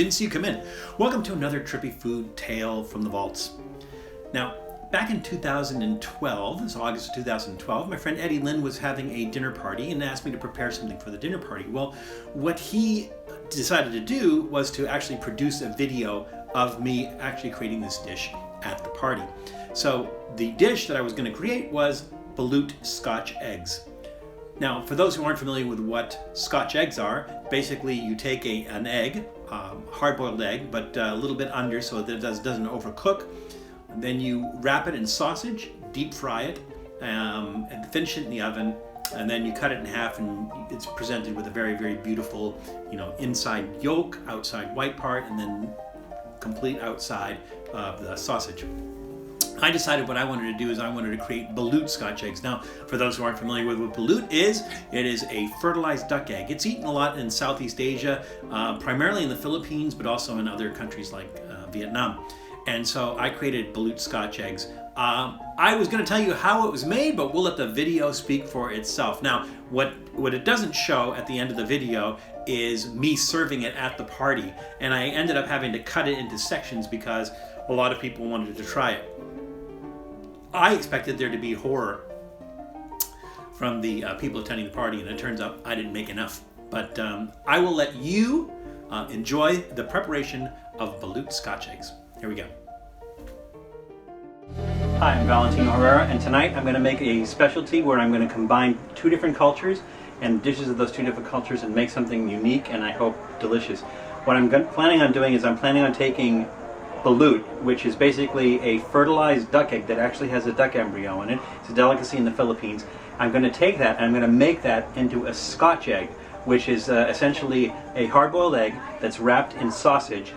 Didn't see you come in. Welcome to another trippy food tale from the vaults. Now, back in 2012, this August of 2012, my friend Eddie Lynn was having a dinner party and asked me to prepare something for the dinner party. Well, what he decided to do was to actually produce a video of me actually creating this dish at the party. So the dish that I was going to create was balut Scotch eggs. Now, for those who aren't familiar with what Scotch eggs are, basically you take an egg, hard-boiled egg, but a little bit under so that it doesn't overcook. Then you wrap it in sausage, deep fry it, and finish it in the oven. And then you cut it in half, and it's presented with a very, very beautiful, inside yolk, outside white part, and then complete outside of the sausage. I decided what I wanted to do is I wanted to create balut Scotch eggs. Now, for those who aren't familiar with what balut is, it is a fertilized duck egg. It's eaten a lot in Southeast Asia, primarily in the Philippines, but also in other countries like Vietnam. And so I created balut Scotch eggs. I was going to tell you how it was made, but we'll let the video speak for itself. Now, what it doesn't show at the end of the video is me serving it at the party. And I ended up having to cut it into sections because a lot of people wanted to try it. I expected there to be horror from the people attending the party, and it turns out I didn't make enough. But I will let you enjoy the preparation of balut Scotch eggs. Here we go. Hi, I'm Valentino Herrera, and tonight I'm going to make a specialty where I'm going to combine two different cultures and dishes of those two different cultures and make something unique and I hope delicious. What I'm planning on doing is I'm planning on taking balut, which is basically a fertilized duck egg that actually has a duck embryo in it. It's a delicacy in the Philippines. I'm going to take that and I'm going to make that into a Scotch egg, which is essentially a hard-boiled egg that's wrapped in sausage,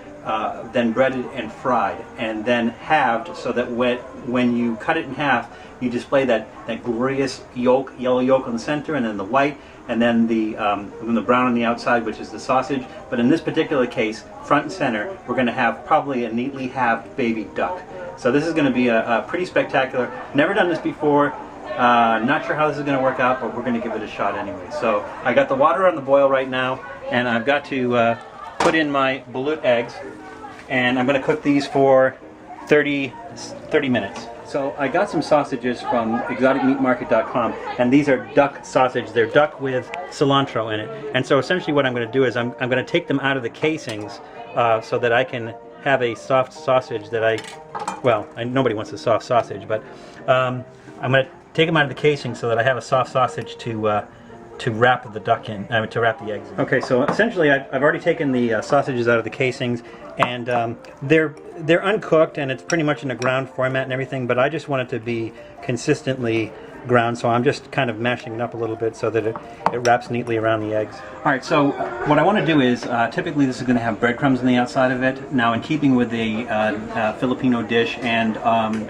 then breaded and fried, and then halved so that when you cut it in half, you display that glorious yolk, yellow yolk on the center, and then the white, and then the brown on the outside, which is the sausage. But in this particular case, front and center, we're going to have probably a neatly halved baby duck. So this is going to be a pretty spectacular. Never done this before. Not sure how this is going to work out, but we're going to give it a shot anyway. So I got the water on the boil right now, and I've got to put in my balut eggs, and I'm going to cook these for 30 minutes. So I got some sausages from exoticmeatmarket.com, and these are duck sausage. They're duck with cilantro in it. And so essentially what I'm going to do is I'm going to take them out of the casings so that I can have a soft sausage that nobody wants a soft sausage, but I'm going to take them out of the casing so that I have a soft sausage to wrap the duck in, to wrap the eggs in. Okay, so essentially I've already taken the sausages out of the casings, and they're uncooked, and it's pretty much in a ground format and everything, but I just want it to be consistently ground, so I'm just kind of mashing it up a little bit so that it wraps neatly around the eggs. Alright, so what I want to do is, typically this is going to have breadcrumbs on the outside of it. Now, in keeping with the Filipino dish and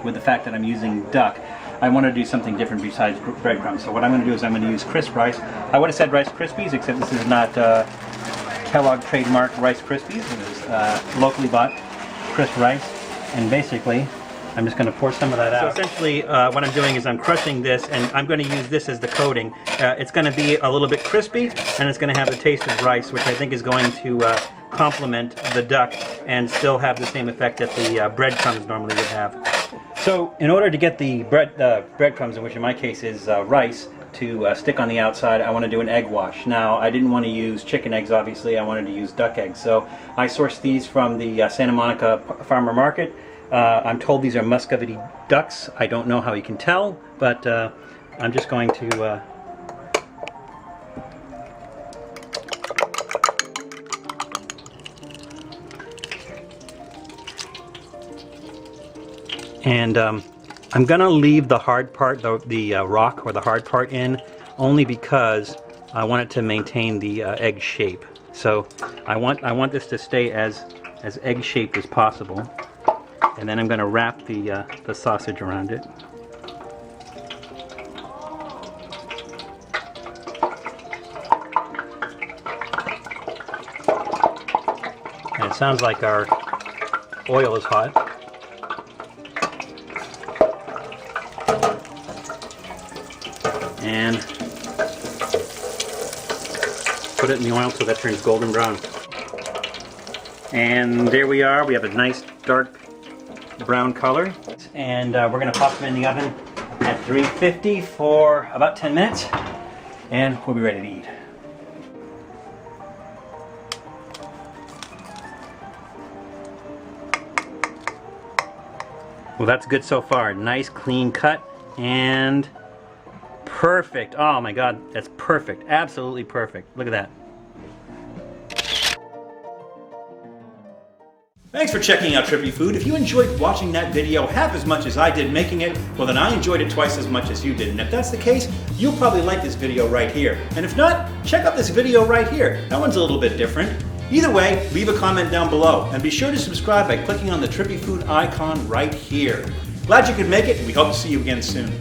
with the fact that I'm using duck, I want to do something different besides breadcrumbs. So what I'm going to do is I'm going to use crisp rice. I would have said Rice Krispies, except this is not Kellogg trademark Rice Krispies. It is locally bought crisp rice. And basically, I'm just going to pour some of that out. So essentially, what I'm doing is I'm crushing this, and I'm going to use this as the coating. It's going to be a little bit crispy, and it's going to have the taste of rice, which I think is going to complement the duck and still have the same effect that the breadcrumbs normally would have. So in order to get the breadcrumbs, which in my case is rice, to stick on the outside, I want to do an egg wash. Now, I didn't want to use chicken eggs, obviously. I wanted to use duck eggs. So I sourced these from the Santa Monica Farmer Market. I'm told these are Muscovy ducks. I don't know how you can tell, but I'm just going to and I'm going to leave the hard part, the rock or the hard part in, only because I want it to maintain the egg shape. So I want this to stay as egg shaped as possible. And then I'm going to wrap the sausage around it. And it sounds like our oil is hot. And put it in the oil so that turns golden brown. And there we are. We have a nice dark brown color. And we're gonna pop them in the oven at 350 for about 10 minutes. And we'll be ready to eat. Well, that's good so far. Nice clean cut and perfect. Oh my God, that's perfect. Absolutely perfect. Look at that. Thanks for checking out Trippy Food. If you enjoyed watching that video half as much as I did making it, well then I enjoyed it twice as much as you did. And if that's the case, you'll probably like this video right here. And if not, check out this video right here. That one's a little bit different. Either way, leave a comment down below. And be sure to subscribe by clicking on the Trippy Food icon right here. Glad you could make it, and we hope to see you again soon.